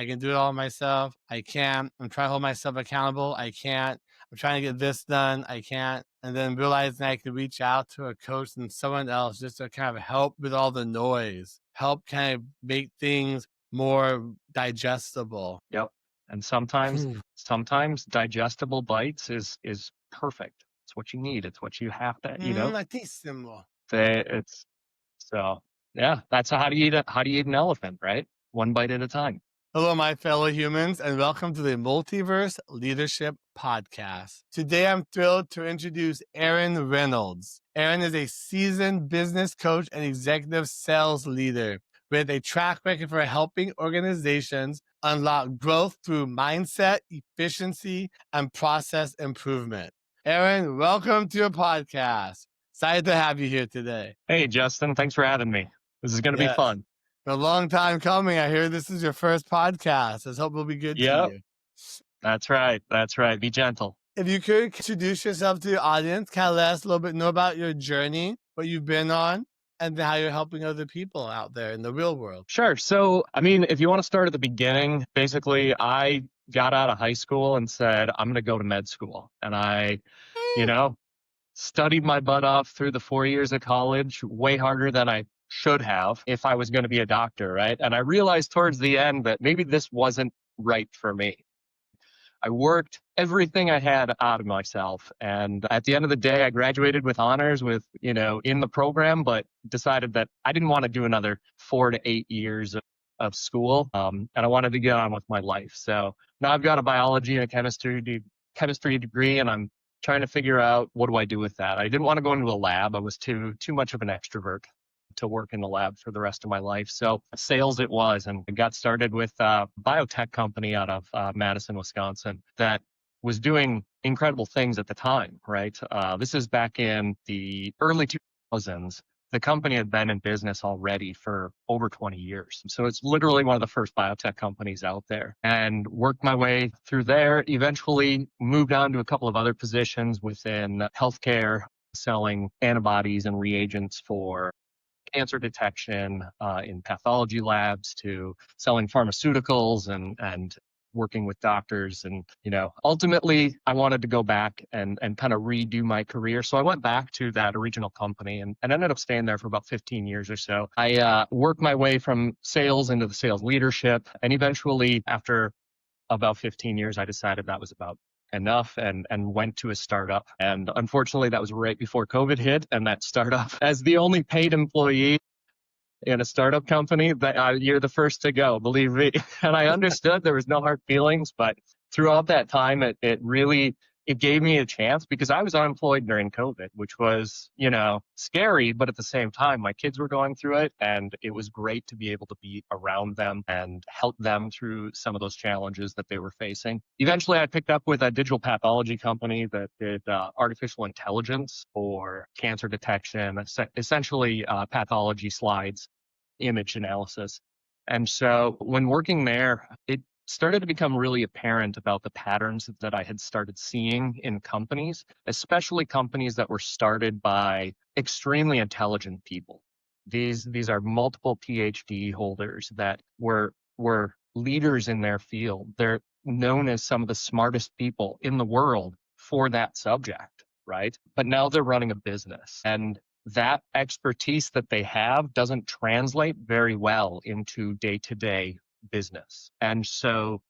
I can do it all myself. I can't. I'm trying to hold myself accountable. I can't. I'm trying to get this done. I can't. And then realizing I could reach out to a coach and someone else just to kind of help with all the noise, help kind of make things more digestible. Yep. And sometimes digestible bites is perfect. It's what you need. It's what you have to, Altissimo. it's so yeah, that's how do you eat an elephant, right? One bite at a time. Hello, my fellow humans, and welcome to the Multiverse Leadership Podcast. Today, I'm thrilled to introduce Aaron Reynolds. Aaron is a seasoned business coach and executive sales leader with a track record for helping organizations unlock growth through mindset, efficiency, and process improvement. Aaron, welcome to your podcast. Excited to have you here today. Hey, Justin, thanks for having me. This is going to be fun. For a long time coming. I hear this is your first podcast. I hope it'll be good to you. That's right. Be gentle. If you could introduce yourself to the audience, kind of let us a little bit know about your journey, what you've been on, and how you're helping other people out there in the real world. Sure. So, if you want to start at the beginning, basically, I got out of high school and said, I'm going to go to med school. And I, studied my butt off through the 4 years of college, way harder than I should have if I was going to be a doctor, right? And I realized towards the end that maybe this wasn't right for me. I worked everything I had out of myself. And at the end of the day, I graduated with honors in the program, but decided that I didn't want to do another 4 to 8 years of school. And I wanted to get on with my life. So now I've got a biology and a chemistry degree, and I'm trying to figure out what do I do with that. I didn't want to go into a lab. I was too much of an extrovert to work in the lab for the rest of my life. So sales it was, and I got started with a biotech company out of Madison, Wisconsin that was doing incredible things at the time, right? This is back in the early 2000s. The company had been in business already for over 20 years. So it's literally one of the first biotech companies out there, and worked my way through there. Eventually moved on to a couple of other positions within healthcare, selling antibodies and reagents for cancer detection in pathology labs, to selling pharmaceuticals and working with doctors. And, ultimately I wanted to go back and kind of redo my career. So I went back to that original company and ended up staying there for about 15 years or so. I worked my way from sales into the sales leadership. And eventually, after about 15 years, I decided that was about enough and went to a startup. And unfortunately, that was right before COVID hit. And that startup, as the only paid employee in a startup company, that you're the first to go, believe me. And I understood there was no hard feelings, but throughout that time, it gave me a chance, because I was unemployed during COVID, which was, scary, but at the same time, my kids were going through it, and it was great to be able to be around them and help them through some of those challenges that they were facing. Eventually, I picked up with a digital pathology company that did artificial intelligence for cancer detection, essentially pathology slides, image analysis. And so when working there, it started to become really apparent about the patterns that I had started seeing in companies, especially companies that were started by extremely intelligent people. These are multiple PhD holders that were leaders in their field. They're known as some of the smartest people in the world for that subject, right? But now they're running a business, and that expertise that they have doesn't translate very well into day-to-day business. And so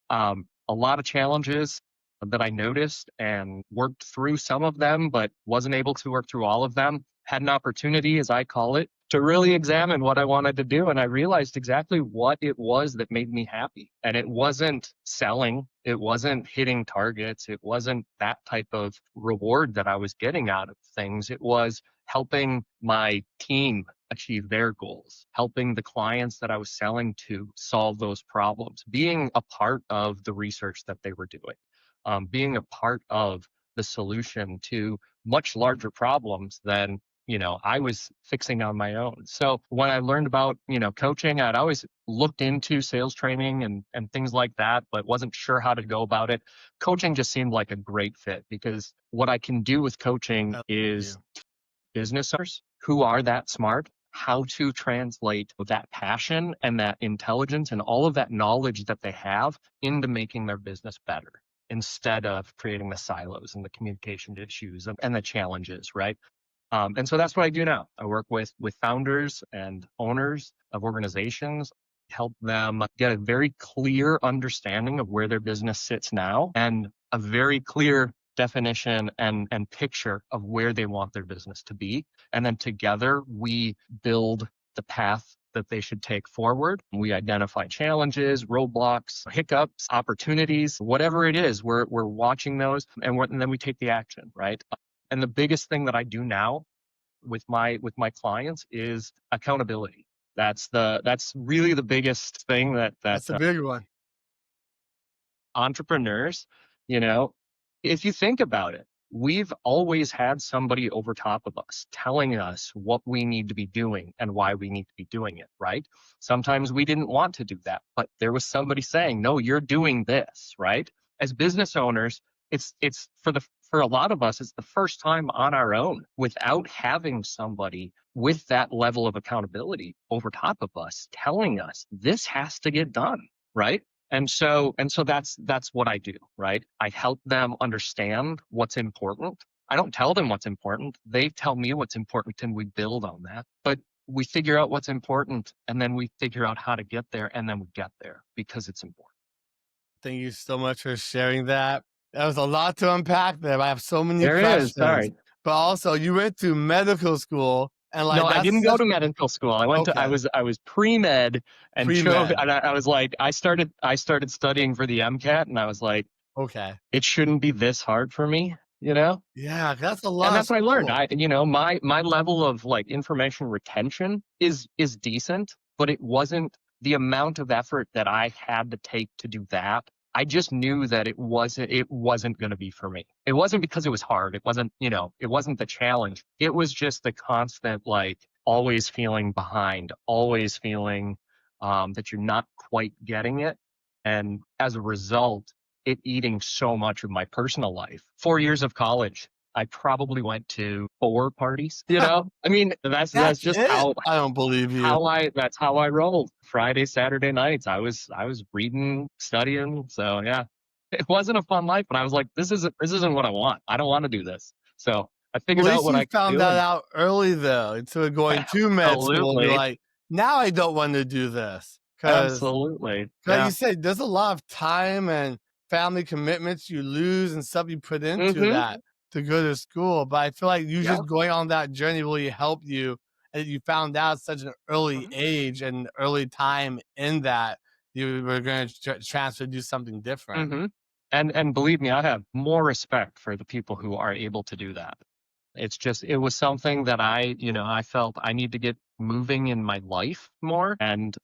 a lot of challenges that I noticed, and worked through some of them, but wasn't able to work through all of them. Had an opportunity, as I call it, to really examine what I wanted to do. And I realized exactly what it was that made me happy. And it wasn't selling. It wasn't hitting targets. It wasn't that type of reward that I was getting out of things. It was helping my team achieve their goals, helping the clients that I was selling to solve those problems, being a part of the research that they were doing, being a part of the solution to much larger problems than I was fixing on my own. So when I learned about, coaching, I'd always looked into sales training and things like that, but wasn't sure how to go about it. Coaching just seemed like a great fit, because what I can do with coaching is business owners who are that smart, how to translate that passion and that intelligence and all of that knowledge that they have into making their business better instead of creating the silos and the communication issues and the challenges, right? And so that's what I do now. I work with founders and owners of organizations, help them get a very clear understanding of where their business sits now and a very clear definition and picture of where they want their business to be. And then together we build the path that they should take forward. We identify challenges, roadblocks, hiccups, opportunities, whatever it is, we're watching those and then we take the action, right? And the biggest thing that I do now with my clients is accountability. That's really the biggest thing that That's a big one. entrepreneurs, you know, if you think about it, we've always had somebody over top of us telling us what we need to be doing and why we need to be doing it, right? Sometimes we didn't want to do that, but there was somebody saying, no, you're doing this, right? As business owners, it's for a lot of us, it's the first time on our own without having somebody with that level of accountability over top of us telling us this has to get done, right? And so that's what I do, right? I help them understand what's important. I don't tell them what's important. They tell me what's important and we build on that. But we figure out what's important and then we figure out how to get there and then we get there because it's important. Thank you so much for sharing that. That was a lot to unpack there. I have so many There questions. is, sorry. But also, you went to medical school, and No, I didn't go to medical school. I went to I was pre-med and chose, and I was like, I started studying for the MCAT and I was like, okay, it shouldn't be this hard for me, you know? Yeah, that's a lot. And that's what I learned. My level of like information retention is decent, but it wasn't the amount of effort that I had to take to do that. I just knew that it wasn't going to be for me. It wasn't because it was hard. It wasn't the challenge. It was just the constant, like, always feeling behind, always feeling that you're not quite getting it. And as a result, it eating so much of my personal life. 4 years of college, I probably went to 4 parties, I mean, that's just it? how I don't believe you. that's how I rolled. Friday, Saturday nights, I was reading, studying. So yeah, it wasn't a fun life, but I was like, this isn't what I want. I don't want to do this. So I figured out what I could do. Found that out early though, instead of going to med school. You're like, now I don't want to do this. Absolutely. Like you said, there's a lot of time and family commitments you lose and stuff you put into that to go to school. But I feel like you just going on that journey really helped you, and you found out such an early age and early time in that you were going to transfer, do something different. And believe me, I have more respect for the people who are able to do that. It was something that I felt I need to get moving in my life more, and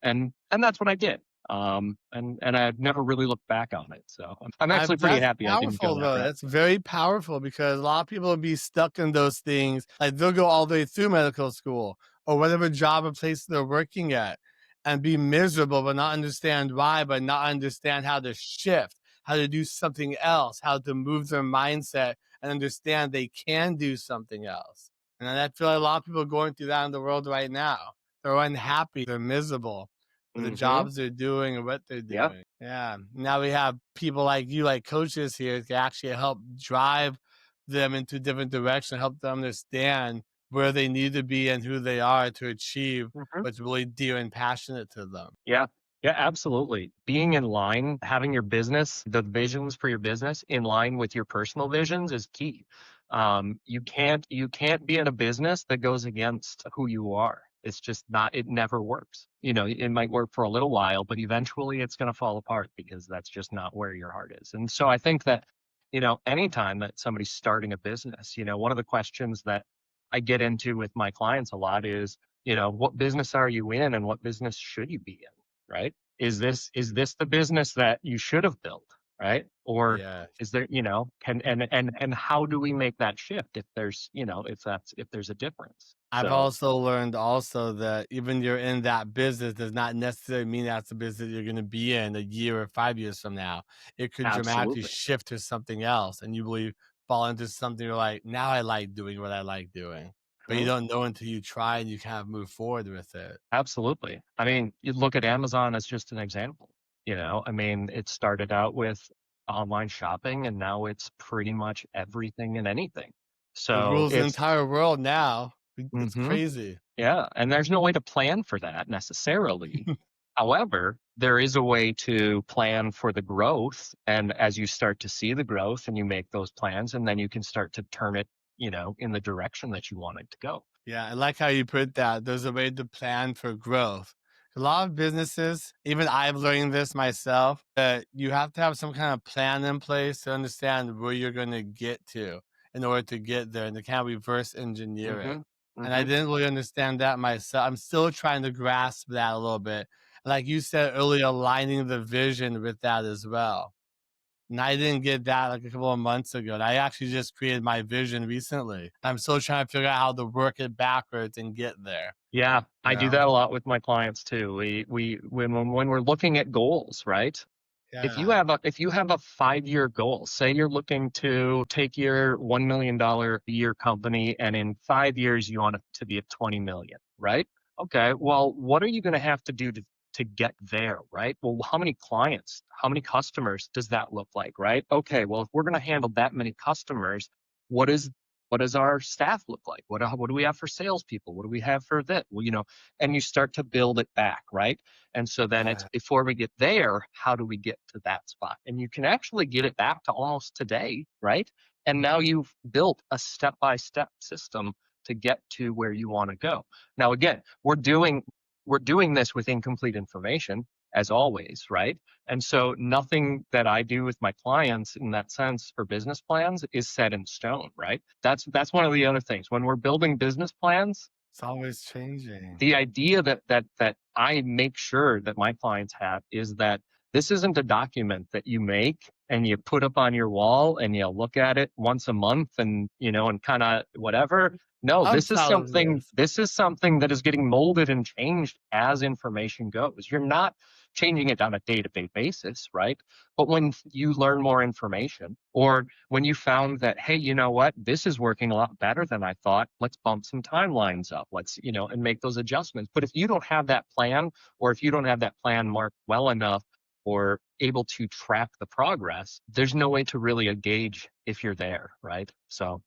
that's what I did. And I've never really looked back on it. So I'm actually pretty happy I didn't go that route. That's very powerful because a lot of people will be stuck in those things. Like they'll go all the way through medical school or whatever job or place they're working at and be miserable, but not understand why, but not understand how to shift, how to do something else, how to move their mindset and understand they can do something else. And I feel like a lot of people are going through that in the world right now. They're unhappy, they're miserable with the jobs they're doing and what they're doing. Yeah. Now we have people like you, like coaches here, to actually help drive them into different directions, help them understand where they need to be and who they are to achieve what's really dear and passionate to them. Yeah. Yeah, absolutely. Being in line, having your business, the visions for your business in line with your personal visions is key. You can't be in a business that goes against who you are. It's just not, it never works. It might work for a little while, but eventually it's going to fall apart because that's just not where your heart is. And so I think that, anytime that somebody's starting a business, one of the questions that I get into with my clients a lot is, what business are you in and what business should you be in? Right? Is this the business that you should have built? Right? Or is there, and how do we make that shift if there's, if there's a difference? I've also learned that even you're in that business does not necessarily mean that's the business you're going to be in a year or 5 years from now. It could dramatically shift to something else, and you believe fall into something you're like, now I like doing what I like doing. but you don't know until you try and you kind of move forward with it. Absolutely. I mean, you look at Amazon as just an example. I mean, it started out with online shopping and now it's pretty much everything and anything. It So rules the it's, entire world now. It's mhm, crazy. yeah. And there's no way to plan for that necessarily. However, there is a way to plan for the growth. And as you start to see the growth and you make those plans, and then you can start to turn it, in the direction that you want it to go. Yeah, I like how you put that. There's a way to plan for growth. A lot of businesses, even I've learned this myself, that you have to have some kind of plan in place to understand where you're going to get to in order to get there and to kind of reverse engineer it. Hmm. And I Hmm. didn't really understand that myself. I'm still trying to grasp that a little bit. Like you said earlier, aligning the vision with that as well. And I didn't get that like a couple of months ago. And I actually just created my vision recently. I'm still trying to figure out how to work it backwards and get there. Yeah, You I do know? that a lot with my clients too. When we're looking at goals, right? Yeah. If you have a 5-year goal, say you're looking to take your $1 million a year company, and in 5 years you want it to be at 20 million, right? Okay, well, what are you going to have to do to get there, right? Well, how many clients, how many customers does that look like, right? Okay, well, if we're going to handle that many customers, what is what does our staff look like? What do we have for salespeople? What do we have for that? Well, and you start to build it back, right? And so then it's, Right. before we get there, how do we get to that spot? And you can actually get it back to almost today, right? And now you've built a step-by-step system to get to where you want to go. Now, again, we're doing this with incomplete information, as always, right? And so nothing that I do with my clients in that sense for business plans is set in stone, right? That's one of the other things. When we're building business plans, It's always changing. the idea that I make sure that my clients have is that this isn't a document that you make and you put up on your wall and you look at it once a month and kind of whatever. No, I'm this is proud of something this. this is something that is getting molded and changed as information goes. You're not changing it on a day-to-day basis, right? But when you learn more information, or when you found that, hey, you know what, this is working a lot better than I thought, let's bump some timelines up, and make those adjustments. But if you don't have that plan, or if you don't have that plan marked well enough or able to track the progress, there's no way to really gauge if you're there, right? So,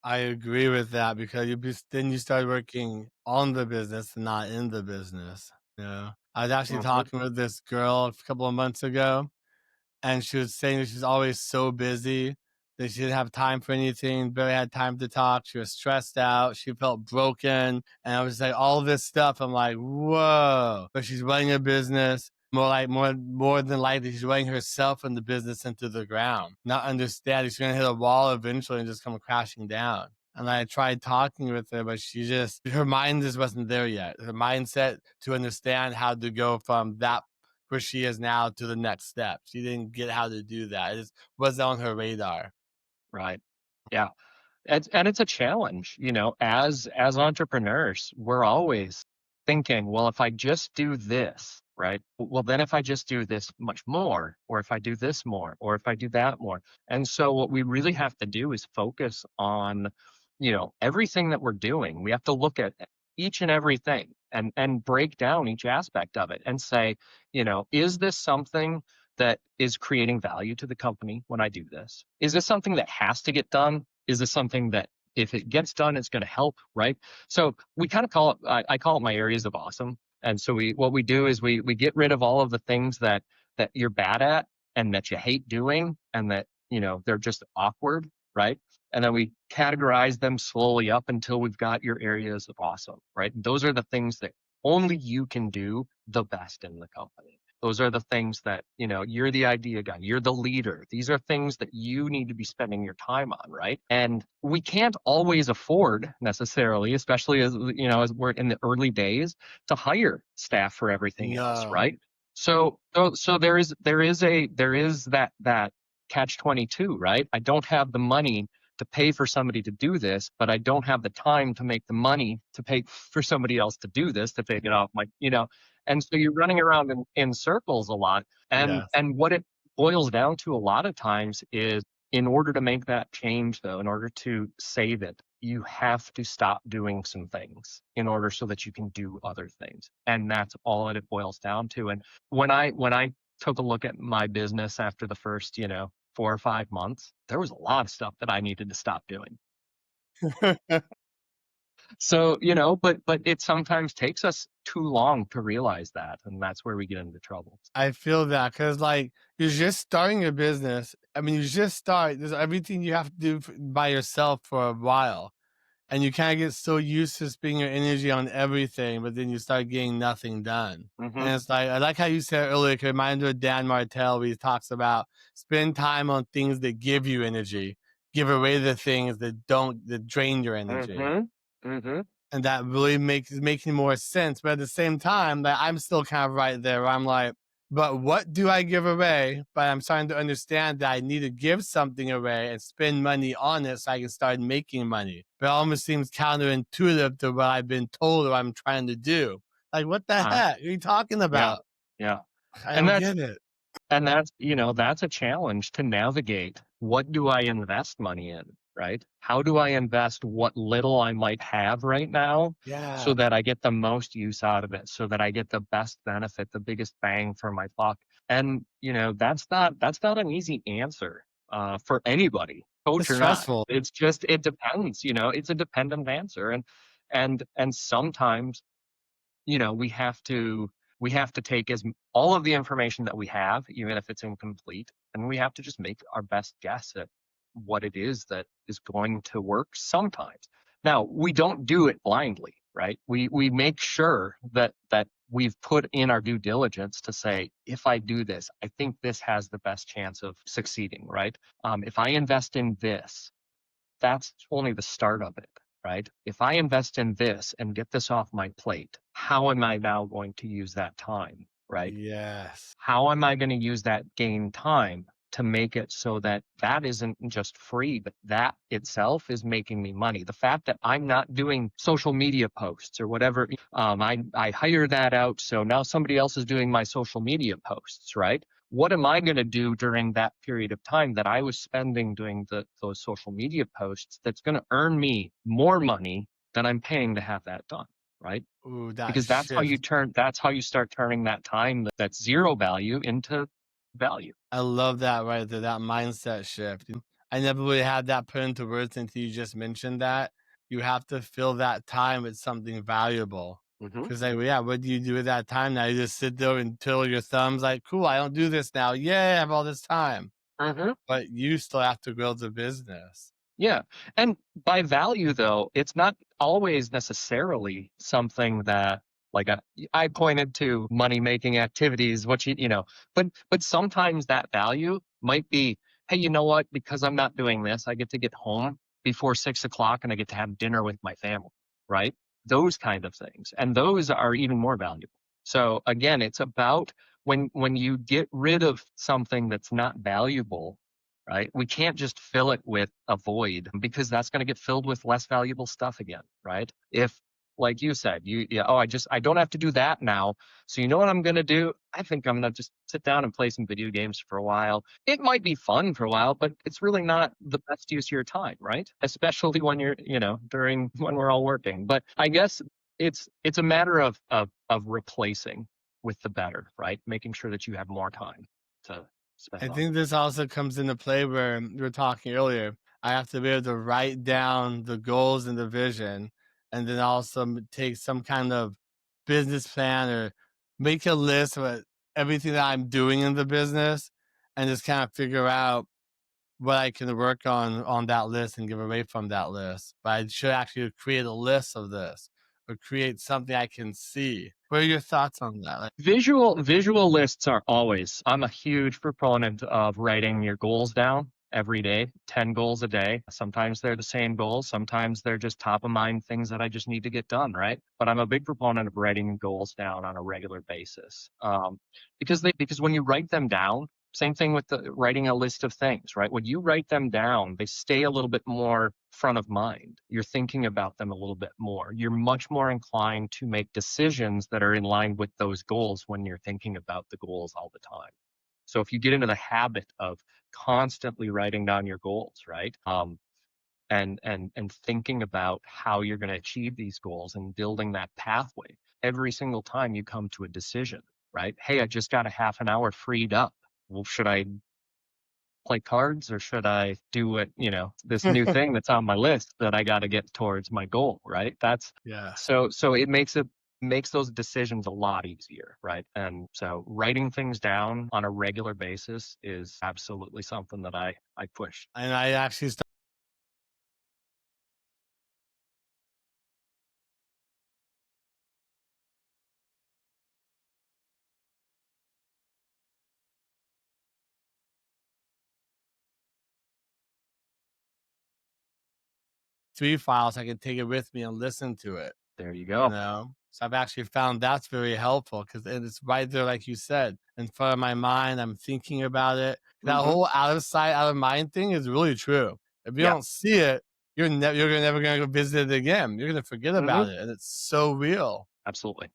I agree with that because then you start working on the business and not in the business. Yeah. I was actually mhm, talking with this girl a couple of months ago, and she was saying that she's always so busy that she didn't have time for anything, barely had time to talk. She was stressed out. She felt broken. And I was like, all this stuff. I'm like, whoa. But she's running a business. More than likely, she's running herself and the business into the ground, not understanding she's gonna hit a wall eventually and just come crashing down. And I tried talking with her, but her mind just wasn't there yet. Her mindset to understand how to go from that where she is now to the next step. She didn't get how to do that. It just wasn't on her radar. right. Yeah. And it's a challenge, as entrepreneurs, we're always thinking, well, if I just do this, right? Well, then if I just do this much more, or if I do this more, or if I do that more. And so what we really have to do is focus on, everything that we're doing. We have to look at each and everything and break down each aspect of it and say, is this something that is creating value to the company when I do this? Is this something that has to get done? Is this something that if it gets done, it's going to help, right? So we kind of call it, I call it my areas of awesome. And so what we do is we get rid of all of the things that you're bad at and that you hate doing and that, they're just awkward, right? And then we categorize them slowly up until we've got your areas of awesome, right? Those are the things that only you can do the best in the company. Those are the things that, you're the idea guy, you're the leader. These are things that you need to be spending your time on, right? And we can't always afford necessarily, especially as we're in the early days, to hire staff for everything else, No. right? So there is that catch 22, right? I don't have the money to pay for somebody to do this, but I don't have the time to make the money to pay for somebody else to do this, to take it off and so you're running around in circles a lot. And Yes. and what it boils down to a lot of times is, in order to make that change, though, in order to save it, you have to stop doing some things in order so that you can do other things. And that's all it boils down to. And when I took a look at my business after the first, 4 or 5 months, there was a lot of stuff that I needed to stop doing. So, but it sometimes takes us too long to realize that. And that's where we get into trouble. I feel that because, like, you're just starting a business. I mean, you just start. There's everything you have to do by yourself for a while. And you kind of get so used to spending your energy on everything, but then you start getting nothing done. Mm-hmm. And it's like, I like how you said earlier, it reminded me of Dan Martell, where he talks about spend time on things that give you energy, give away the things that drain your energy. Mm-hmm. Mm-hmm. And that really makes making more sense. But at the same time, that I'm still kind of right there where I'm like, but what do I give away? But I'm starting to understand that I need to give something away and spend money on it so I can start making money. But it almost seems counterintuitive to what I've been told or I'm trying to do. Like, what the heck are you talking Yeah. about? Yeah. I And don't that's get it. And that's a challenge to navigate. What do I invest money in, right? How do I invest what little I might have right now Yeah. so that I get the most use out of it, so that I get the best benefit, the biggest bang for my buck? And, that's not an easy answer for anybody, It's coach or not. stressful. It's just, it depends, it's a dependent answer. And sometimes we have to take all of the information that we have, even if it's incomplete, and we have to just make our best guess at what it is that is going to work sometimes. Now, we don't do it blindly, right? We make sure that we've put in our due diligence to say, if I do this, I think this has the best chance of succeeding, right? If I invest in this, that's only the start of it, right? If I invest in this and get this off my plate, how am I now going to use that time, right? Yes. How am I going to use that gain time to make it so that that isn't just free, but that itself is making me money? The fact that I'm not doing social media posts or whatever, I hire that out. So now somebody else is doing my social media posts, right? What am I going to do during that period of time that I was spending doing those social media posts that's going to earn me more money than I'm paying to have that done, right? Ooh, that Because shift. that's how you start turning that time that's zero value into value. I love that right there, that mindset shift. I never really had that put into words until you just mentioned that. You have to fill that time with something valuable. Hmm. Cause like, well, yeah, what do you do with that time now? You just sit there and twiddle your thumbs like, cool, I don't do this now. Yay, I have all this time. Hmm. But you still have to build the business. Yeah. And by value, though, it's not always necessarily something that, like, I pointed to money making activities, but sometimes that value might be, hey, you know what? Because I'm not doing this, I get to get home before 6 o'clock and I get to have dinner with my family, right? Those kind of things. And those are even more valuable. So again, it's about when you get rid of something that's not valuable, right? We can't just fill it with a void because that's going to get filled with less valuable stuff again, right? If, like you said, I don't have to do that now. So you know what I'm going to do? I think I'm going to just sit down and play some video games for a while. It might be fun for a while, but it's really not the best use of your time, right? Especially when you're, during when we're all working. But I guess it's a matter of replacing with the better, right? Making sure that you have more time to spend I on. think this also comes into play where we were talking earlier. I have to be able to write down the goals and the vision, and then also take some kind of business plan or make a list of everything that I'm doing in the business, and just kind of figure out what I can work on that list and give away from that list. But I should actually create a list of this or create something I can see. What are your thoughts on that? Like, Visual lists are always. I'm a huge proponent of writing your goals down every day, 10 goals a day. Sometimes they're the same goals, sometimes they're just top of mind things that I just need to get done, right? But I'm a big proponent of writing goals down on a regular basis. Because when you write them down, same thing with the writing a list of things, right? When you write them down, they stay a little bit more front of mind. You're thinking about them a little bit more. You're much more inclined to make decisions that are in line with those goals when you're thinking about the goals all the time. So if you get into the habit of constantly writing down your goals, right? and thinking about how you're going to achieve these goals and building that pathway every single time you come to a decision, right? Hey, I just got a half an hour freed up. Well, should I play cards or should I do what, this new thing that's on my list that I got to get towards my goal, right? That's Yeah. so it makes those decisions a lot easier, right? And so writing things down on a regular basis is absolutely something that I push. And I actually started 3 files. I can take it with me and listen to it. There you You go. know, so I've actually found that's very helpful because it's right there, like you said, in front of my mind. I'm thinking about it. That Mm-hmm. whole out of sight, out of mind thing is really true. If you Yeah. don't see it, you're never gonna go visit it again. You're gonna forget about Mm-hmm. it, and it's so real. Absolutely.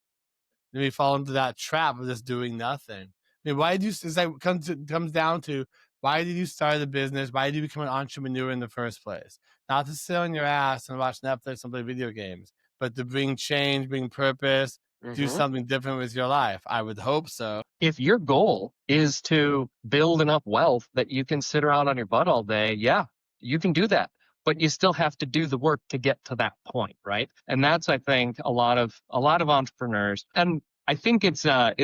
Then we fall into that trap of just doing nothing. I mean, why did you? It's like comes down to why did you start a business? Why did you become an entrepreneur in the first place? Not to sit on your ass and watch Netflix and play video games, but to bring change, bring purpose, do Mm-hmm. something different with your life. I would hope so. If your goal is to build enough wealth that you can sit around on your butt all day, yeah, you can do that. But you still have to do the work to get to that point, right? And that's, I think, a lot of entrepreneurs. And I think it's a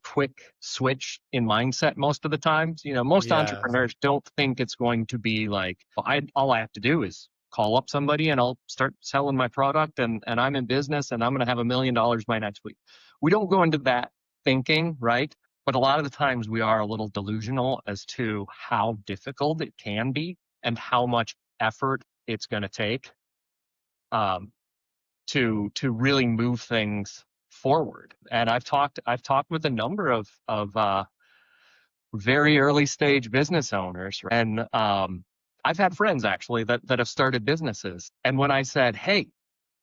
quick switch in mindset most of the times. Most Yes. entrepreneurs don't think it's going to be like, all I have to do is call up somebody and I'll start selling my product and I'm in business and I'm going to have $1 million by next week. We don't go into that thinking, right? But a lot of the times we are a little delusional as to how difficult it can be and how much effort it's going to take um, to really move things forward. And I've talked with a number of very early stage business owners, and I've had friends actually that have started businesses. And when I said, "Hey,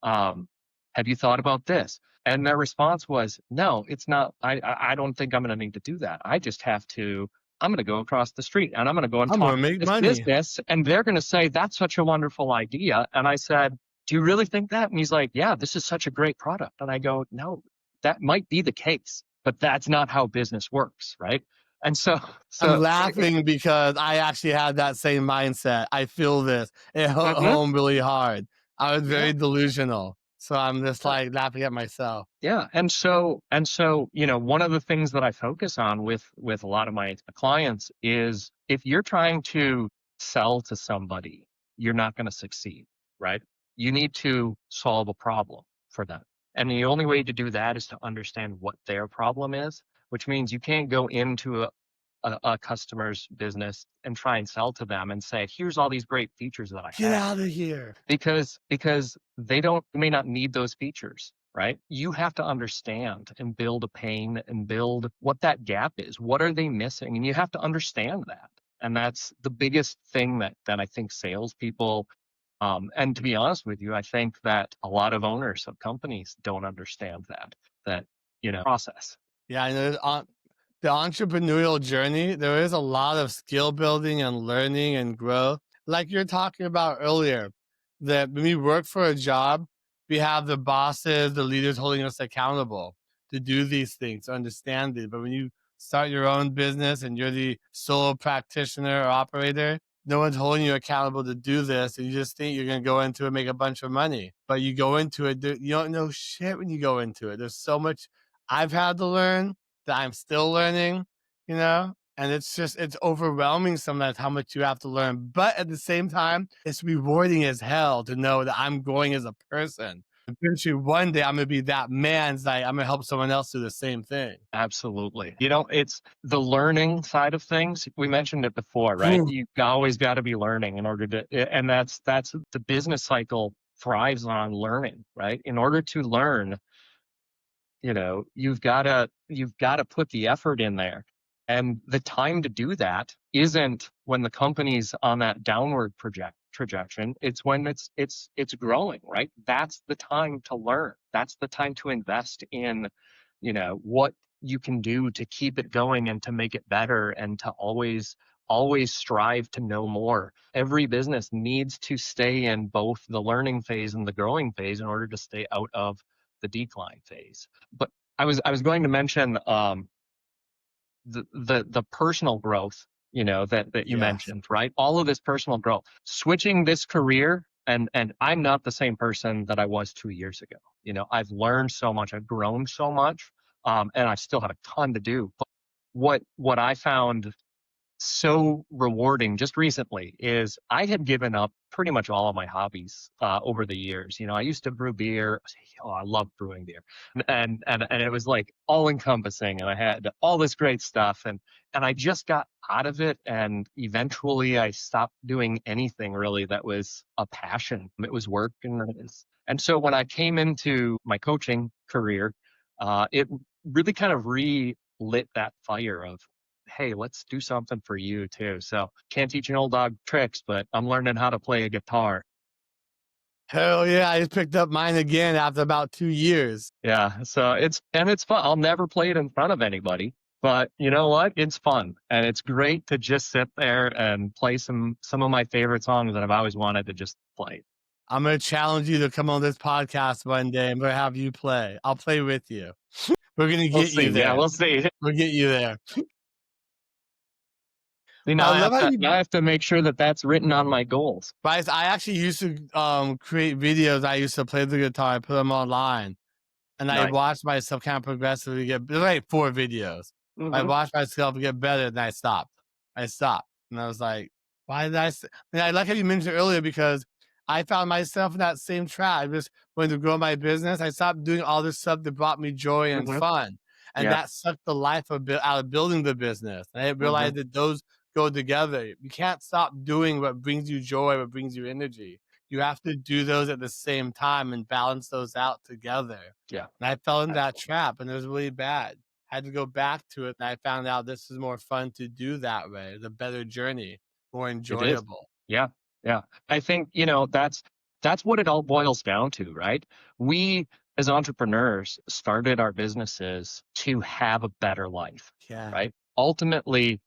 have you thought about this?" And their response was, "No, it's not. I don't think I'm going to need to do that. I just have to. I'm going to go across the street and I'm going to go and I'm talk gonna to make this money. business, and they're going to say that's such a wonderful idea." And I said, "Do you really think that?" And he's like, "Yeah, this is such a great product." And I go, "No, that might be the case, but that's not how business works, right?" And so, I'm so laughing because I actually had that same mindset. I feel this. It hit Mhm. home really hard. I was Yeah, very delusional. So I'm just yeah, like laughing at myself. yeah. And so, one of the things that I focus on with a lot of my clients is if you're trying to sell to somebody, you're not going to succeed, right? You need to solve a problem for them. And the only way to do that is to understand what their problem is, which means you can't go into a customer's business and try and sell to them and say, here's all these great features that I Get have, out of here. because they may not need those features, right? You have to understand and build a pain and build what that gap is. What are they missing? And you have to understand that. And that's the biggest thing that I think salespeople, and to be honest with you, I think that a lot of owners of companies don't understand that process. Yeah, I know on the entrepreneurial journey, there is a lot of skill building and learning and growth. Like you're talking about earlier, that when we work for a job, we have the bosses, the leaders holding us accountable to do these things, to understand it. But when you start your own business and you're the solo practitioner or operator, no one's holding you accountable to do this. And you just think you're going to go into it, make a bunch of money. But you go into it, you don't know shit when you go into it. There's so much I've had to learn that I'm still learning, you know? And it's overwhelming sometimes how much you have to learn. But at the same time, it's rewarding as hell to know that I'm growing as a person. Eventually, one day I'm going to be that man's like, I'm going to help someone else do the same thing. Absolutely. It's the learning side of things. We mentioned it before, right? You always got to be learning in order to, and that's the business cycle thrives on learning, right? In order to learn, you've got to put the effort in there. And the time to do that isn't when the company's on that downward projection. It's when it's growing, right? That's the time to learn. That's the time to invest in, what you can do to keep it going and to make it better and to always always strive to know more. Every business needs to stay in both the learning phase and the growing phase in order to stay out of the decline phase. But I was going to mention the personal growth, that you Yes. mentioned, right? All of this personal growth, switching this career, and I'm not the same person that I was 2 years ago. I've learned so much, I've grown so much, and I still have a ton to do. But what I found so rewarding just recently is I had given up pretty much all of my hobbies over the years. I used to brew beer. Oh, I love brewing beer, and it was like all encompassing, and I had all this great stuff, and I just got out of it, and eventually I stopped doing anything really that was a passion. It was work, and so when I came into my coaching career, it really kind of relit that fire of, hey, let's do something for you too. So can't teach an old dog tricks, but I'm learning how to play a guitar. Hell yeah. I just picked up mine again after about 2 years. Yeah. So it's fun. I'll never play it in front of anybody, but you know what? It's fun. And it's great to just sit there and play some of my favorite songs that I've always wanted to just play. I'm going to challenge you to come on this podcast one day. I'm going to have you play. I'll play with you. We're going to We'll get you see. Yeah, there. we'll see. We'll get you there. See, now I love how now I have to make sure that that's written on my goals. Bryce, I actually used to create videos. I used to play the guitar. I put them online. And I Nice. watched myself kind of progressively get, there's like 4 videos. I watched myself get better, and I stopped. And I was like, why did and I like how you mentioned earlier, because I found myself in that same trap. I just wanted to grow my business. I stopped doing all this stuff that brought me joy and fun. And Yeah. that sucked the life out of building the business. And I realized that those go together. You can't stop doing what brings you joy, what brings you energy. You have to do those at the same time and balance those out together. Yeah. And I fell in that trap, and it was really bad. I had to go back to it, and I found out this is more fun to do that way. It's a better journey, more It is. enjoyable. Yeah. Yeah. I think, that's what it all boils down to, right? We as entrepreneurs started our businesses to have a better life, Yeah. right? Ultimately,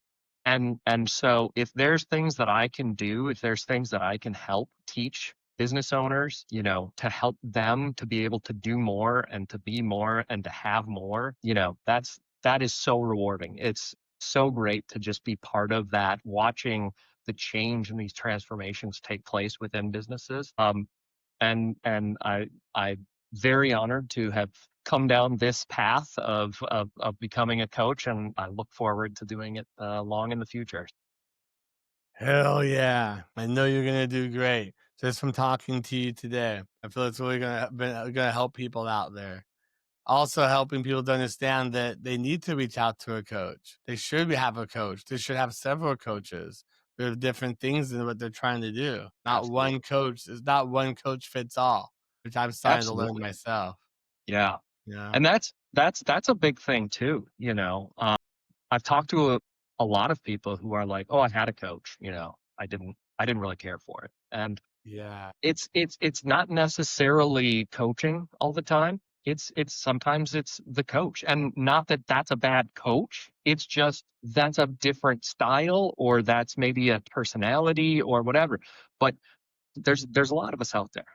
and so if there's things that I can do, if there's things that I can help teach business owners, to help them to be able to do more and to be more and to have more, that is so rewarding. It's so great to just be part of that, watching the change and these transformations take place within businesses. And I'm very honored to have come down this path of becoming a coach, and I look forward to doing it long in the future. Hell yeah. I know you're going to do great. Just from talking to you today, I feel it's really going to help people out there. Also helping people to understand that they need to reach out to a coach. They should have a coach. They should have several coaches. There's different things in what they're trying to do. Not Absolutely. one coach. It's not one coach fits all, which I'm starting to learn Absolutely. myself. Yeah. Yeah. And that's a big thing too. I've talked to a lot of people who are like, oh, I had a coach, I didn't really care for it. And Yeah. it's not necessarily coaching all the time. It's sometimes it's the coach, and not that that's a bad coach. It's just that's a different style, or that's maybe a personality or whatever. But there's a lot of us out there,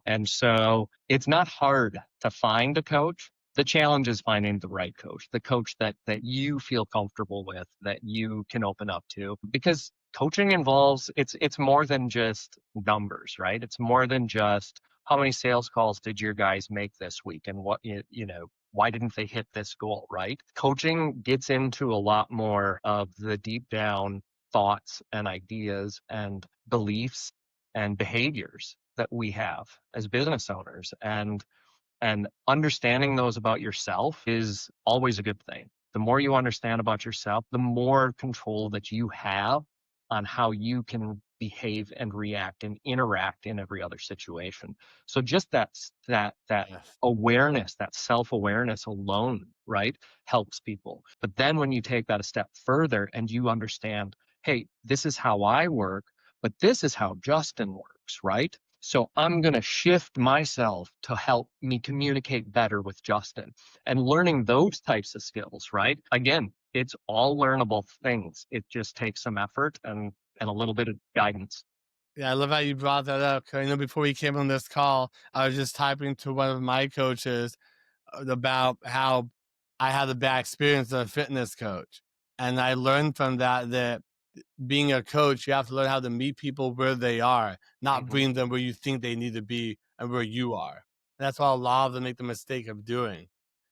and so it's not hard to find a coach. The challenge is finding the right coach, the coach that you feel comfortable with, that you can open up to, because coaching involves, it's more than just numbers, right? It's more than just how many sales calls did your guys make this week, and what, why didn't they hit this goal, right? Coaching gets into a lot more of the deep down thoughts and ideas and beliefs and behaviors that we have as business owners, and understanding those about yourself is always a good thing. The more you understand about yourself, the more control that you have on how you can behave and react and interact in every other situation. So just that Yes. awareness, that self-awareness alone, right, helps people. But then when you take that a step further and you understand, hey, this is how I work, but this is how Justin works, right? So I'm going to shift myself to help me communicate better with Justin, and learning those types of skills, right? Again, It's all learnable things. It just takes some effort and a little bit of guidance. Yeah, I love how you brought that up. 'Cause I know before we came on this call, I was just typing to one of my coaches about how I had a bad experience with a fitness coach. And I learned from that being a coach, you have to learn how to meet people where they are, not Hmm. bring them where you think they need to be and where you are. And that's what a lot of them make the mistake of doing.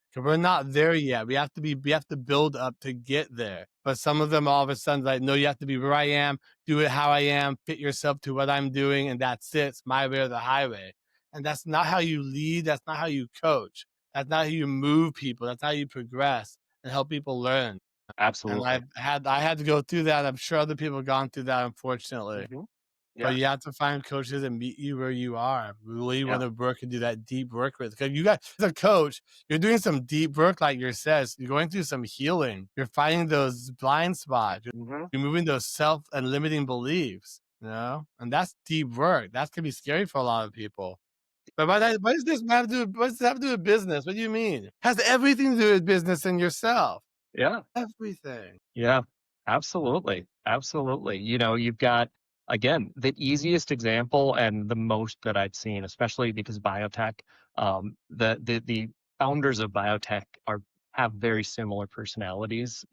Because we're not there yet. We have to build up to get there. But some of them all of a sudden like, no, you have to be where I am, do it how I am, fit yourself to what I'm doing, and that's it. It's my way or the highway. And that's not how you lead. That's not how you coach. That's not how you move people. That's how you progress and help people learn. And Absolutely. I had to go through that. I'm sure other people have gone through that, unfortunately. Hmm. But Yeah. you have to find coaches that meet you where you are, really Yeah. want to work and do that deep work with. Because you got as a coach, you're doing some deep work, like you said. You're going through some healing. You're finding those blind spots. Hmm. You're moving those self and limiting beliefs, and that's deep work. That can be scary for a lot of people. But what does this have to do? What does this have to do with business? What do you mean? Has everything to do with business and yourself. Yeah. Everything. Yeah, absolutely. Absolutely. You've got, again, the easiest example and the most that I've seen, especially because biotech, the founders of biotech have very similar personalities.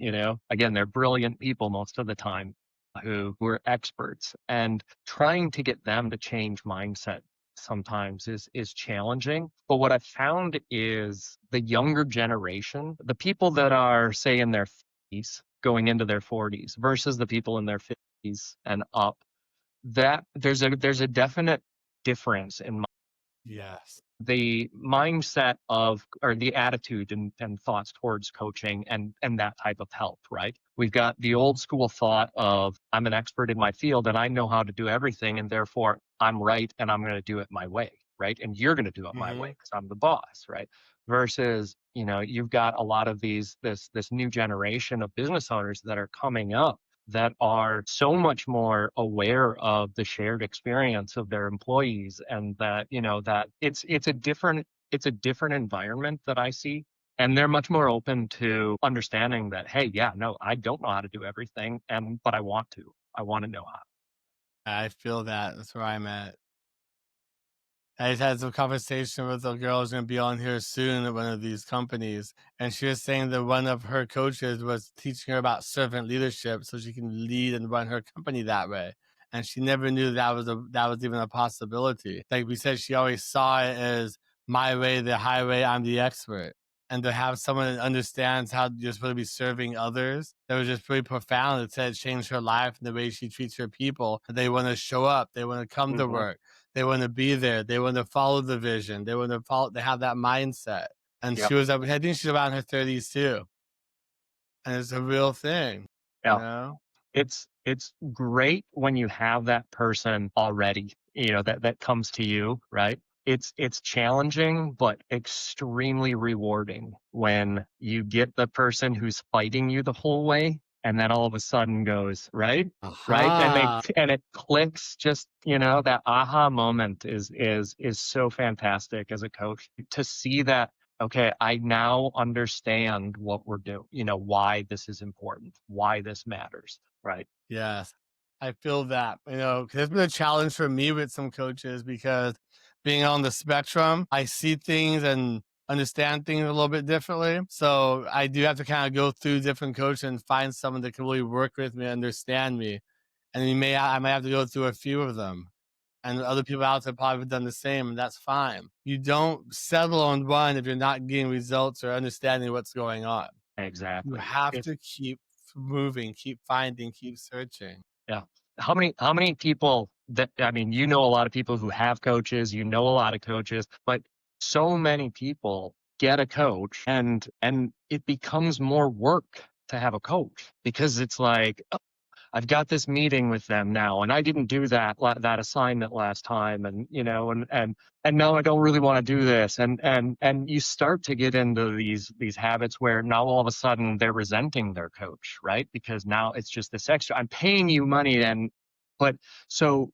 Again, they're brilliant people most of the time who are experts, and trying to get them to change mindset sometimes is challenging. But what I've found is the younger generation, the people that are, say, in their 50s going into their 40s versus the people in their 50s and up, that there's a definite difference in Yes. the mindset of, or the attitude and thoughts towards coaching and that type of help, right? We've got the old school thought of, I'm an expert in my field and I know how to do everything, and therefore I'm right and I'm going to do it my way, right? And you're going to do it my way Hmm. because I'm the boss, right? Versus, you've got a lot of this new generation of business owners that are coming up that are so much more aware of the shared experience of their employees, and that that it's a different environment that I see, and they're much more open to understanding that, hey, yeah, no, I don't know how to do everything, but I want to know how. I feel that. That's where I'm at. I just had some conversation with a girl who's going to be on here soon at one of these companies. And she was saying that one of her coaches was teaching her about servant leadership so she can lead and run her company that way. And she never knew that was even a possibility. Like we said, she always saw it as my way, the highway, I'm the expert. And to have someone that understands how you're supposed to be serving others, that was just really profound. It said it changed her life and the way she treats her people. They want to show up, they want to come to Hmm. work, they want to be there. They want to follow the vision. They want to follow. They have that mindset. And Yep. she was, I think she's about in her 30s too. And it's a real thing, you Yeah. know? It's great when you have that person already, that comes to you, right? It's challenging but extremely rewarding when you get the person who's fighting you the whole way and then all of a sudden goes, right, Aha. and it clicks. Just, that aha moment is so fantastic as a coach to see that. Okay, I now understand what we're doing, why this is important, why this matters, right? Yes. I feel that, 'cause it's been a challenge for me with some coaches because being on the spectrum, I see things and understand things a little bit differently. So I do have to kind of go through different coaches and find someone that can really work with me, understand me. And I might have to go through a few of them. And other people out there probably have done the same, and that's fine. You don't settle on one if you're not getting results or understanding what's going on. You Exactly. have to keep moving, keep finding, keep searching. Yeah. How many people that, I mean, a lot of people who have coaches, a lot of coaches, but so many people get a coach and it becomes more work to have a coach, because it's like, I've got this meeting with them now, and I didn't do that assignment last time, and and now I don't really want to do this, and you start to get into these habits where now all of a sudden they're resenting their coach, right? Because now it's just this extra. I'm paying you money, but so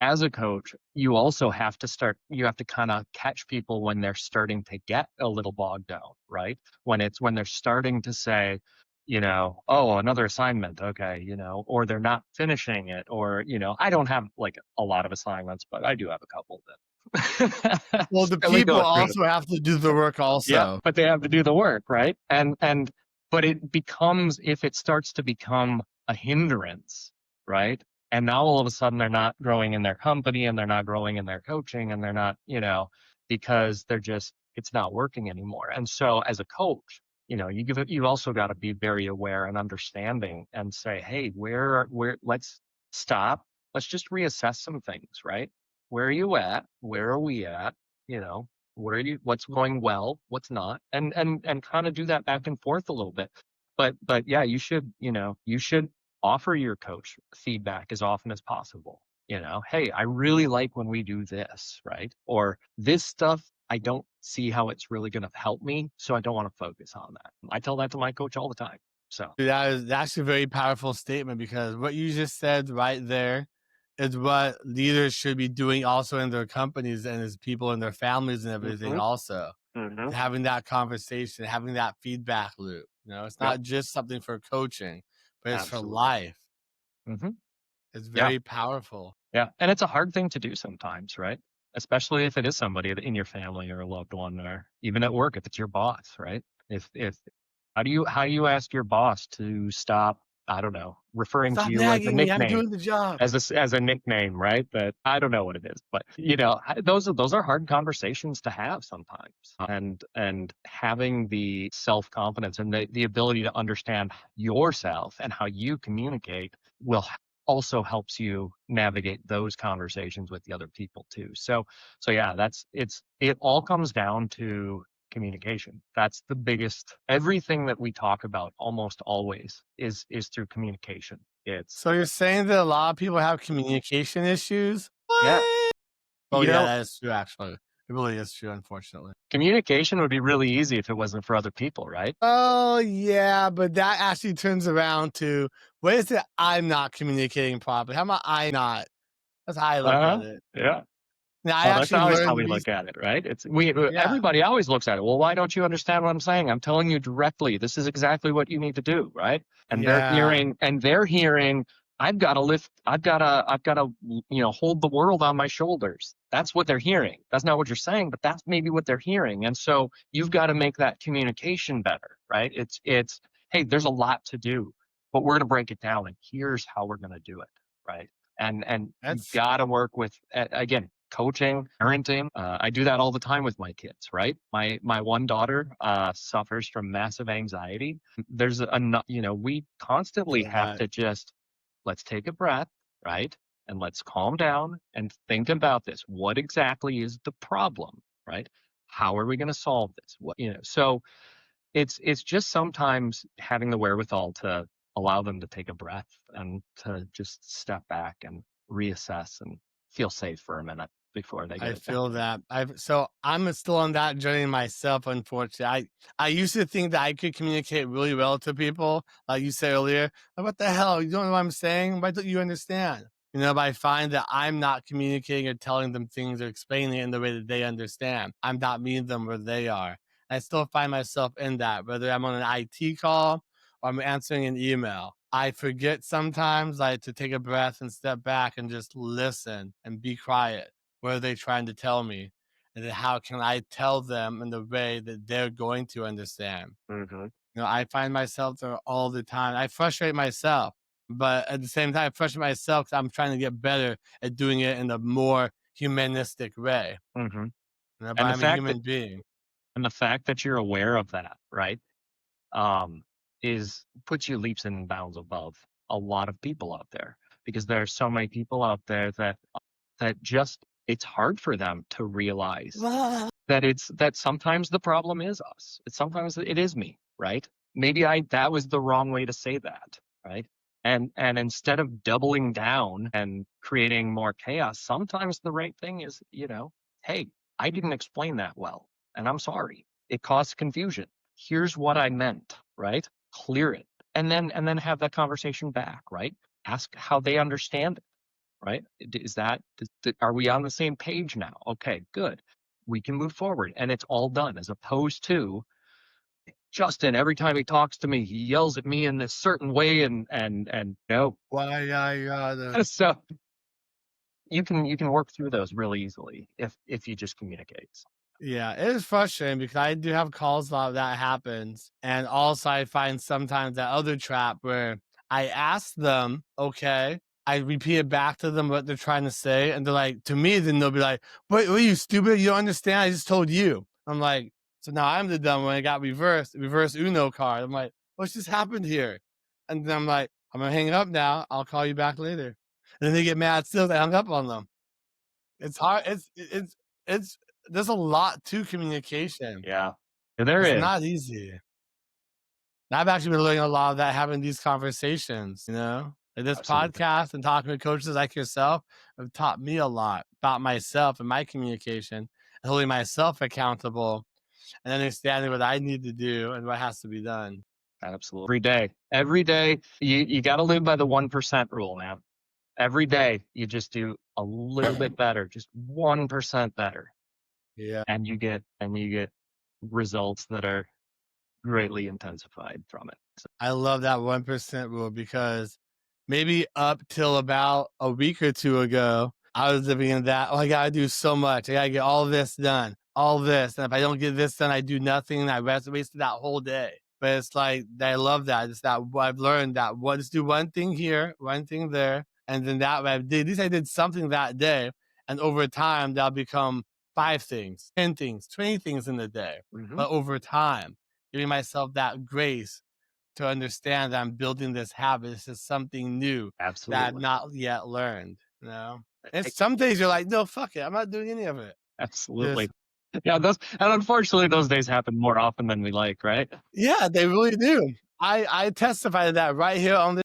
as a coach, you also have to kind of catch people when they're starting to get a little bogged down, right? When they're starting to say, oh, another assignment. Okay. Or they're not finishing it, or, I don't have like a lot of assignments, but I do have a couple that Well, the that we people go through. also have to do the work Yeah, also. but they have to do the work, right? But it becomes, if it starts to become a hindrance, right? And now all of a sudden they're not growing in their company, and they're not growing in their coaching, and they're not, because it's not working anymore. And so as a coach, you also got to be very aware and understanding and say, hey, let's stop. Let's just reassess some things, right? Where are you at? Where are we at? You know, what's going well, what's not, and kind of do that back and forth a little bit. But yeah, you should offer your coach feedback as often as possible. Hey, I really like when we do this, right? Or this stuff, I don't see how it's really going to help me, so I don't want to focus on that. I tell that to my coach all the time. So That is actually a very powerful statement, because what you just said right there is what leaders should be doing also in their companies and as people in their families and everything hmm also. hmm Having that conversation, having that feedback loop. It's yep, not just something for coaching, but it's for absolutely. life. hmm It's yeah. very powerful. Yeah. And it's a hard thing to do sometimes, right? Especially if it is somebody in your family or a loved one, or even at work, if it's your boss, right? If how do you ask your boss to stop, I don't know, referring to Stop you as a nagging me. I'm nickname, doing the job. as a nickname, right? That I don't know what it is, but those are hard conversations to have sometimes. And having the self-confidence and the ability to understand yourself and how you communicate will also helps you navigate those conversations with the other people too. So yeah, it all comes down to communication. That's the biggest. Everything that we talk about almost always is through communication. It's So you're saying that a lot of people have communication issues? yeah, What? Oh, you yeah, know, that is true, actually. It really is true, unfortunately. communication would be really easy if it wasn't for other people, right? Oh, yeah, but that actually turns around to, what is it I'm not communicating properly? How am I not? That's how I look at Uh-huh. it. Yeah. Now, I Oh, that's actually always how learned we look at it, right? yeah, Everybody always looks at it. Well, why don't you understand what I'm saying? I'm telling you directly. This is exactly what you need to do, right? And they're yeah, hearing, I've got to, hold the world on my shoulders. That's what they're hearing. That's not what you're saying, but that's maybe what they're hearing. And so you've got to make that communication better, right? Hey, there's a lot to do, but we're going to break it down, and here's how we're going to do it, right? And you that's got to work with, again, coaching, parenting. I do that all the time with my kids, right? My one daughter suffers from massive anxiety. We constantly feel have that. to just, let's take a breath, right? And let's calm down and think about this. What exactly is the problem, right? How are we going to solve this? So it's just sometimes having the wherewithal to allow them to take a breath and to just step back and reassess and feel safe for a minute before they get I it done. feel that. I'm still on that journey myself, unfortunately. I used to think that I could communicate really well to people, like you said earlier. Like, what the hell? You don't know what I'm saying? Why don't you understand? But I find that I'm not communicating or telling them things or explaining it in the way that they understand. I'm not meeting them where they are. I still find myself in that, whether I'm on an IT call or I'm answering an email. I forget sometimes, like, to take a breath and step back and just listen and be quiet. What are they trying to tell me? And then how can I tell them in the way that they're going to understand? hmm I find myself there all the time. I frustrate myself, but at the same time, I frustrate myself because I'm trying to get better at doing it in a more humanistic way. hmm But And the I'm a fact that human being. you're aware of that, right, um, is puts you leaps and bounds above a lot of people out there, because there are so many people out there that just it's hard for them to realize that sometimes the problem is us. Sometimes it is me, right? Maybe that was the wrong way to say that, right? And instead of doubling down and creating more chaos, sometimes the right thing is, hey, I didn't explain that well, and I'm sorry. It caused confusion. Here's what I meant, right? Clear it. And then have that conversation back, right? Ask how they understand it, right? Are we on the same page now? Okay, good. We can move forward, and it's all done, as opposed to Justin, every time he talks to me, he yells at me in this certain way, and Why I gotta. so you can work through those really easily if you just communicate. Yeah, it is frustrating because I do have calls a lot of that happens. And also I find sometimes that other trap where I ask them, okay, I repeat it back to them what they're trying to say, and they're like, to me, then they'll be like, "What are you stupid? You don't understand. I just told you." I'm like, so now I'm the dumb one. I got reverse Uno card. I'm like, what's just happened here? And then I'm like, I'm gonna hang up now. I'll call you back later. And then they get mad still. They hung up on them. It's hard. It's there's a lot to communication. Yeah, there It's is. not easy. And I've actually been learning a lot of that having these conversations, like this Absolutely. podcast and talking to coaches like yourself have taught me a lot about myself and my communication and holding myself accountable and understanding what I need to do and what has to be done. Absolutely. Every day, you got to live by the 1% rule, man. Every day, you just do a little bit better, just 1% better, Yeah. and you get results that are greatly intensified from it. So, I love that 1% rule because maybe up till about a week or two ago, I was living in that, oh, I got to do so much. I got to get all this done, all this. And if I don't get this done, I do nothing. And I wasted that whole day. But it's like, I love that. It's that I've learned that let's do one thing here, one thing there. And then that way at least I did something that day. And over time, that'll become 5 things, 10 things, 20 things in the day. But over time, giving myself that grace to understand that I'm building this habit. This is something new that I've absolutely. not yet learned. And some days you're like, no, fuck it. I'm not doing any of it. Absolutely. Yeah, and unfortunately those days happen more often than we like, right? Yeah, they really do. I testify to that right here on this.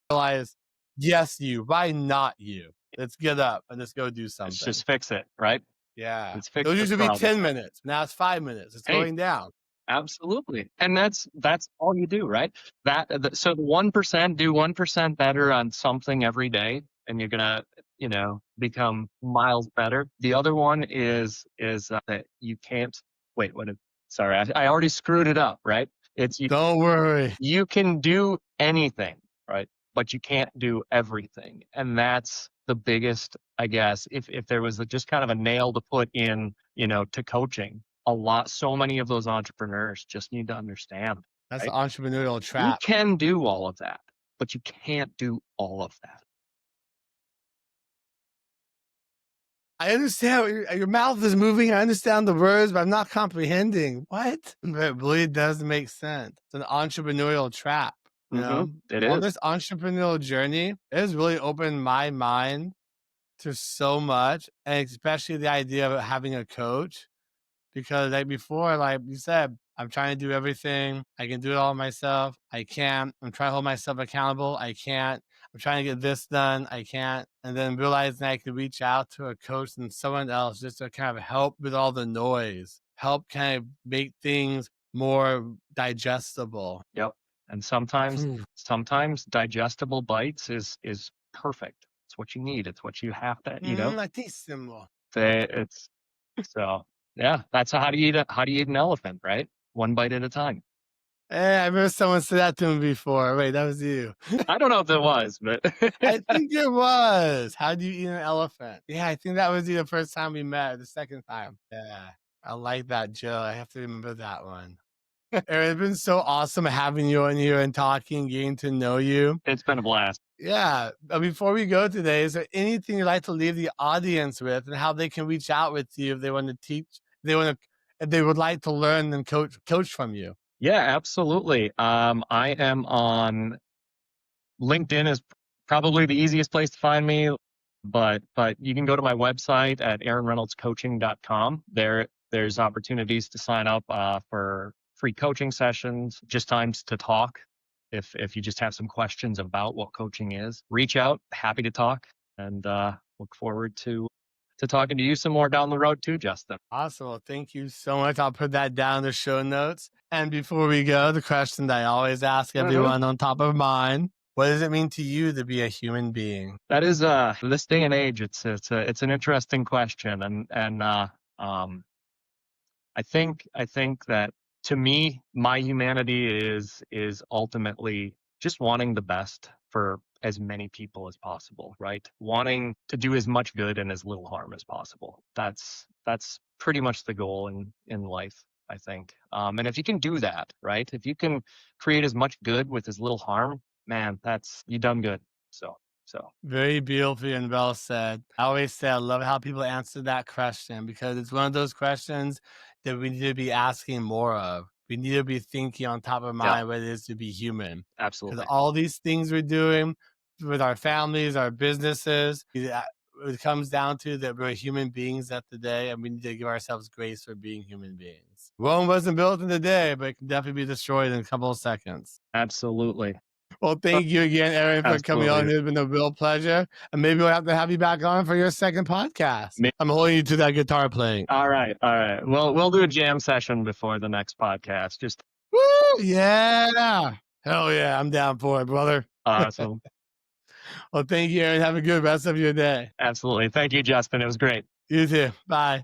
Realize, yes, you. Why not you? Let's get up and let's go do something. Let's just fix it, right? Yeah. Let's fix It'll this usually be problem. 10 minutes. Now it's 5 minutes. It's going down. Absolutely. And that's all you do, right? So the 1%, do 1% better on something every day, and you're gonna, become miles better. The other one is that you can't wait. Sorry, I already screwed it up, right? Don't worry. You can do anything, right? But you can't do everything. And that's the biggest, I guess, if there was just kind of a nail to put in, to coaching. So many of those entrepreneurs just need to understand. That's right? the entrepreneurial trap. You can do all of that, but you can't do all of that. I understand your mouth is moving. I understand the words, but I'm not comprehending. What? But it really does make sense. It's an entrepreneurial trap. It On is. this entrepreneurial journey, it has really opened my mind to so much, and especially the idea of having a coach. Because like before, like you said, I'm trying to do everything. I can do it all myself. I can't. I'm trying to hold myself accountable. I can't. I'm trying to get this done. I can't. And then realizing I could reach out to a coach and someone else just to kind of help with all the noise, help kind of make things more digestible. Yep. And sometimes digestible bites is perfect. It's what you need. It's what you have to, Altissimo. it's so yeah, that's how do you eat an elephant, right? One bite at a time. Hey, I remember someone said that to me before. Wait, that was you. I don't know if it was, but I think it was. How do you eat an elephant? Yeah, I think that was the first time we met, the second time. Yeah, I like that, Joe. I have to remember that one. Aaron, it's been so awesome having you on here and talking, getting to know you. It's been a blast. Yeah. But before we go today, is there anything you'd like to leave the audience with and how they can reach out with you if they want to teach, if they would like to learn and coach from you? Yeah, absolutely. I am on LinkedIn is probably the easiest place to find me, but you can go to my website at aaronreynoldscoaching.com. There's opportunities to sign up for free coaching sessions, just times to talk. If you just have some questions about what coaching is, reach out. Happy to talk, and look forward to talking to you some more down the road too, Justin. Awesome. Well, thank you so much. I'll put that down in the show notes. And before we go, the question that I always ask everyone on top of mind, What does it mean to you to be a human being? That is this day and age, it's an interesting question, and I think that, to me, my humanity is ultimately just wanting the best for as many people as possible, right? Wanting to do as much good and as little harm as possible. That's pretty much the goal in life, I think. And if you can do that, right? If you can create as much good with as little harm, man, you done good. So. Very beautifully and well said. I always say I love how people answer that question because it's one of those questions that we need to be asking more of. We need to be thinking on top of Yeah, mind what it is to be human. Because absolutely. all these things we're doing with our families, our businesses, it comes down to that we're human beings at the day, and we need to give ourselves grace for being human beings. Rome wasn't built in a day, but it can definitely be destroyed in a couple of seconds. Absolutely. Well, thank you again, Aaron, for coming on. Absolutely. It's been a real pleasure. And maybe we'll have to have you back on for your second podcast. I'm holding you to that guitar playing. All right. Well, we'll do a jam session before the next podcast. Just Woo! Yeah. Hell yeah. I'm down for it, brother. awesome. Well, thank you, Aaron. Have a good rest of your day. Absolutely. Thank you, Justin. It was great. You too. Bye.